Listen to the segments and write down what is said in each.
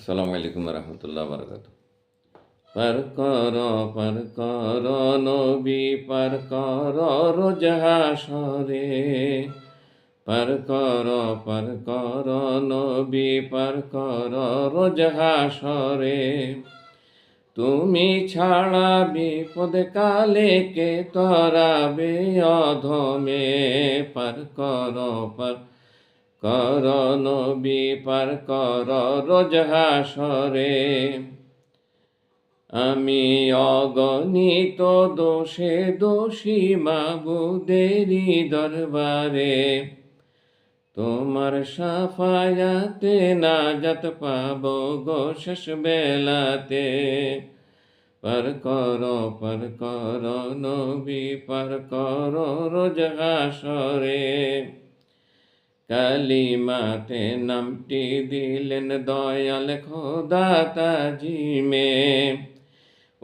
আসসালামু আলাইকুম রহমতুল্লাহ বরকাত। পার কর নবী পার কর রোজ হাসরে। পার কর নবী পার কর রোজ হাসরে। তুমি ছাড়া বিপদ কালে কে তরাবে অধমে। পার কর নবী পার কর রোজ হাসরে। আমি অগণিত দোষে দোষী মাবুদেরি দরবারে। তোমার সাফায়াতে নাজাত পাব গো শেষ বেলাতে। পার কর নবী পার কর রোজ হাসরে। কালিমাতে নামটি দিলেন দয়াল খোদা তাজিমে।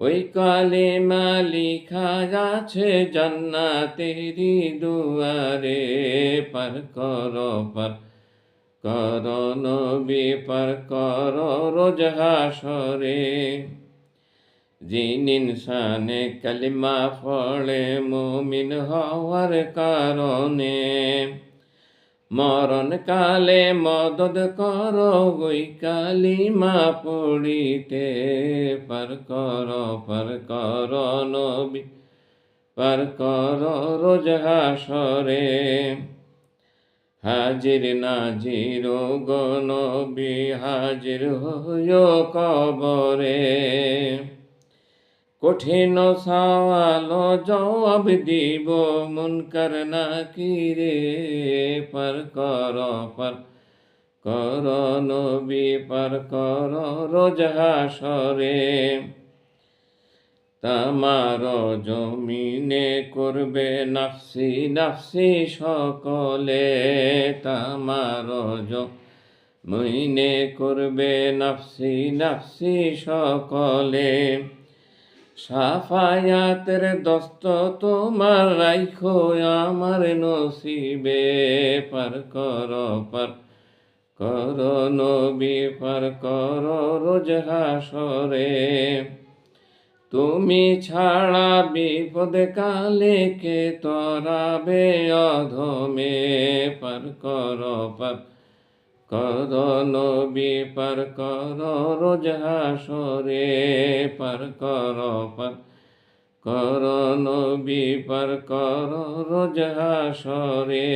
ওই কালিমা লিখা আছে জান্নাতেরি দুয়ারে। পার কর নবী পার কর রোজ হাসরে। জিন ইনসানে কালিমা পড়ে মুমিন হওয়ার কারণে। মরণ কালে মদদ কর ওই কালিমা পড়িতে। পার কর নবী পার কর রোজ হাসরে। হাজির নাজির গো নবী হাজির হইও কবরে। কঠিন সওয়াল জবাব দিব মুনকার নাকিরে। পার কর নবী পার কর রোজ হাসরে। তামার জমিনে করবে নাফসি নাফসি সকলে। তামার জমিনে করবে নাফসি নাফসি সকলে। সাফায়াতের দস্ত তোমার রাইখো আমার নসিবে। পার কর নবী পার কর রোজ হাসরে। তুমি ছাড়া বিপদ কালে কে তরাবে অধমে। পার কর নবী পার কর রোজ হাসরে। পার কর নবী পার কর রোজ হাসরে।